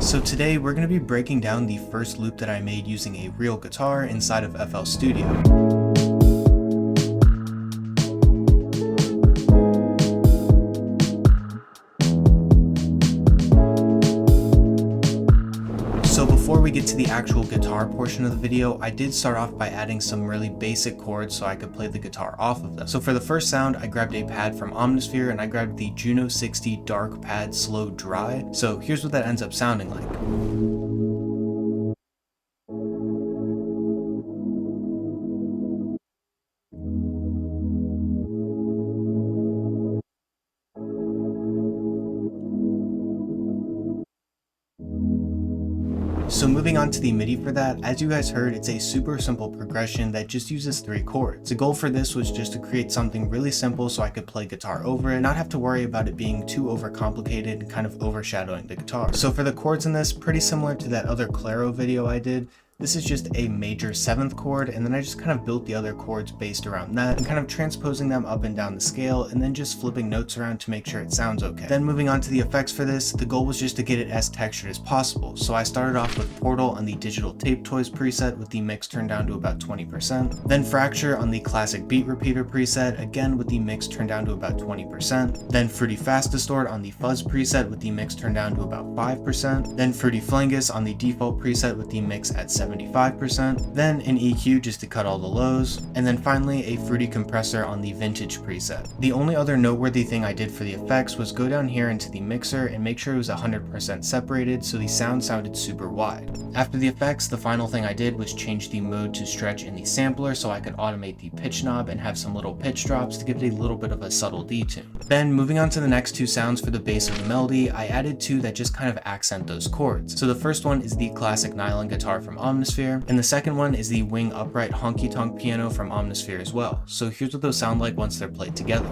So today we're going to be breaking down the first loop that I made using a real guitar inside of FL Studio. So before we get to the actual guitar portion of the video, I did start off by adding some really basic chords so I could play the guitar off of them. So for the first sound, I grabbed a pad from Omnisphere and I grabbed the Juno 60 Dark Pad Slow Dry. So here's what that ends up sounding like. So moving on to the MIDI for that, as you guys heard, it's a super simple progression that just uses 3 chords. The goal for this was just to create something really simple so I could play guitar over it, not have to worry about it being too overcomplicated and kind of overshadowing the guitar. So for the chords in this, pretty similar to that other Claro video I did, this is just a major 7th chord, and then I just kind of built the other chords based around that and kind of transposing them up and down the scale and then just flipping notes around to make sure it sounds okay. Then moving on to the effects for this, the goal was just to get it as textured as possible. So I started off with Portal on the Digital Tape Toys preset with the mix turned down to about 20%. Then Fracture on the Classic Beat Repeater preset, again with the mix turned down to about 20%. Then Fruity Fast Distort on the Fuzz preset with the mix turned down to about 5%. Then Fruity Flingus on the default preset with the mix at 75%, then an EQ just to cut all the lows, and then finally a Fruity Compressor on the Vintage preset. The only other noteworthy thing I did for the effects was go down here into the mixer and make sure it was 100% separated so the sound sounded super wide. After the effects, the final thing I did was change the mode to stretch in the sampler so I could automate the pitch knob and have some little pitch drops to give it a little bit of a subtle detune. Then moving on to the next 2 sounds for the base of the melody, I added 2 that just kind of accent those chords. So the first one is the classic nylon guitar from Omnisphere, and the second one is the wing upright honky tonk piano from Omnisphere as well. So here's what those sound like once they're played together.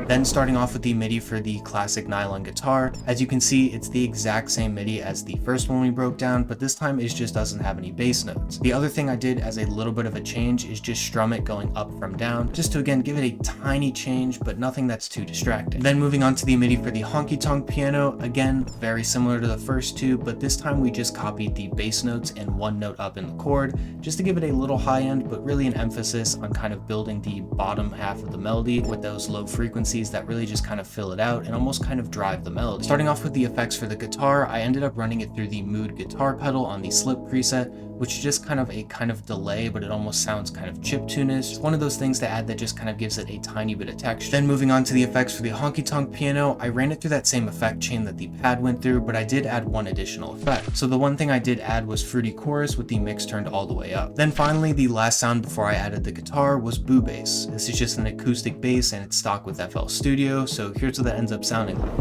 Then starting off with the MIDI for the classic nylon guitar, as you can see it's the exact same MIDI as the first one we broke down, but this time it just doesn't have any bass notes. The other thing I did as a little bit of a change is just strum it going up from down, just to again give it a tiny change, but nothing that's too distracting. Then moving on to the MIDI for the honky tonk piano, again very similar to the first 2, but this time we just copied the bass notes and 1 note up in the chord, just to give it a little high end, but really an emphasis on kind of building the bottom half of the melody with those low frequencies that really just kind of fill it out and almost kind of drive the melody. Starting off with the effects for the guitar, I ended up running it through the Mood guitar pedal on the Slip preset, which is just kind of delay, but it almost sounds kind of chiptune-ish. It's one of those things to add that just kind of gives it a tiny bit of texture. Then moving on to the effects for the honky tonk piano, I ran it through that same effect chain that the pad went through, but I did add 1 additional effect. So the one thing I did add was Fruity Chorus with the mix turned all the way up. Then finally, the last sound before I added the guitar was Boo Bass. This is just an acoustic bass and it's stock with FL Studio, so here's what that ends up sounding like.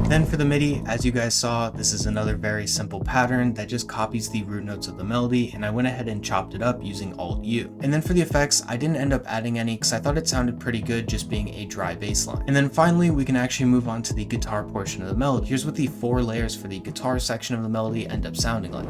Then for the MIDI, as you guys saw, this is another very simple pattern that just copies the root notes of the melody, and I went ahead and chopped it up using Alt-U. And then for the effects, I didn't end up adding any because I thought it sounded pretty good just being a dry bass line. And then finally, we can actually move on to the guitar portion of the melody. Here's what the 4 layers for the guitar section of the melody end up sounding like.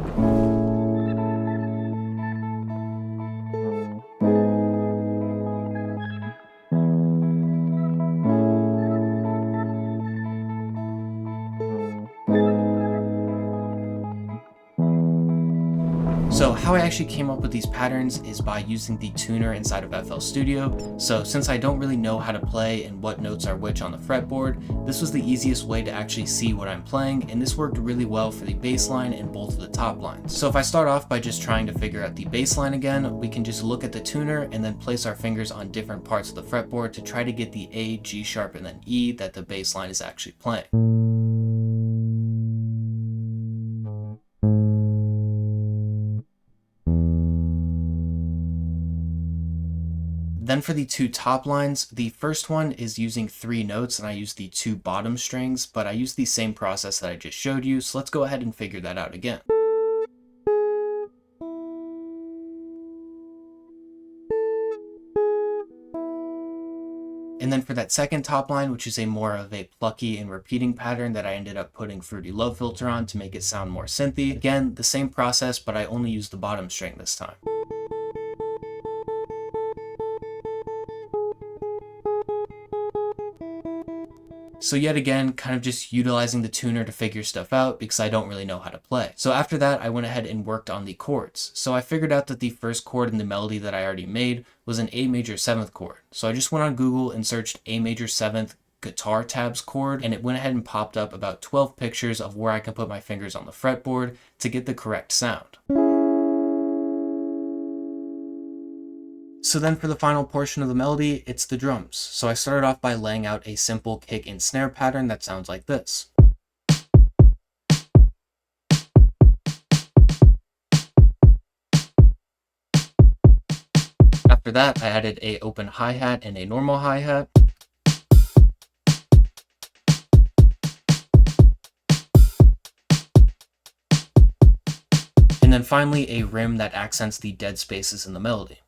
So how I actually came up with these patterns is by using the tuner inside of FL Studio. So since I don't really know how to play and what notes are which on the fretboard, this was the easiest way to actually see what I'm playing, and this worked really well for the bass line and both of the top lines. So if I start off by just trying to figure out the bass line again, we can just look at the tuner and then place our fingers on different parts of the fretboard to try to get the A, G sharp, and then E that the bass line is actually playing. Then for the two top lines, the first one is using 3 notes and I use the 2 bottom strings, but I use the same process that I just showed you, so let's go ahead and figure that out again. And then for that second top line, which is a more of a plucky and repeating pattern that I ended up putting Fruity Love Filter on to make it sound more synthy. Again, the same process, but I only used the bottom string this time. So yet again, kind of just utilizing the tuner to figure stuff out because I don't really know how to play. So after that, I went ahead and worked on the chords. So I figured out that the first chord in the melody that I already made was an A major 7th chord. So I just went on Google and searched A major 7th guitar tabs chord, and it went ahead and popped up about 12 pictures of where I can put my fingers on the fretboard to get the correct sound. So then for the final portion of the melody, it's the drums. So I started off by laying out a simple kick and snare pattern that sounds like this. After that, I added a open hi-hat and a normal hi-hat. And then finally a rim that accents the dead spaces in the melody.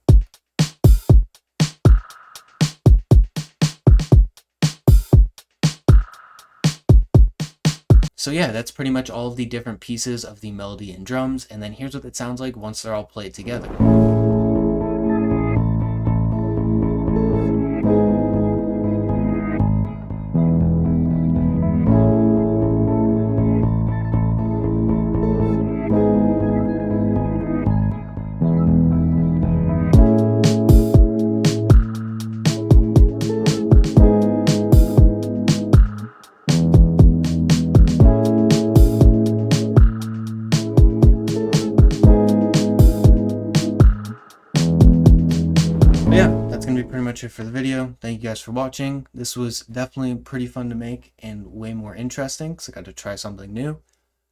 So yeah, that's pretty much all of the different pieces of the melody and drums, and then here's what it sounds like once they're all played together. But yeah, that's going to be pretty much it for the video. Thank you guys for watching. This was definitely pretty fun to make and way more interesting because I got to try something new.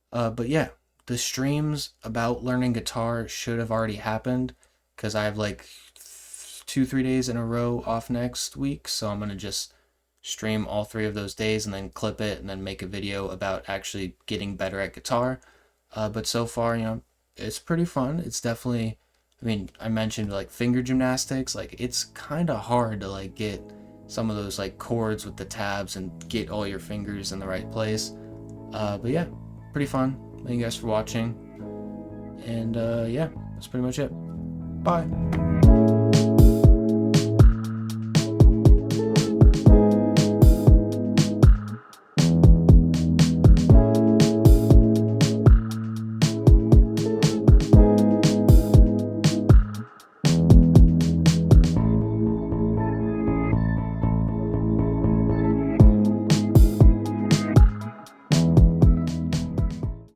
But yeah, the streams about learning guitar should have already happened because I have like 2-3 days in a row off next week. So I'm going to just stream all 3 of those days and then clip it and then make a video about actually getting better at guitar. But so far, you know, it's pretty fun. It's definitely... I mean, I mentioned like finger gymnastics, like it's kind of hard to like get some of those like chords with the tabs and get all your fingers in the right place. But yeah, pretty fun. Thank you guys for watching. And yeah, that's pretty much it. Bye.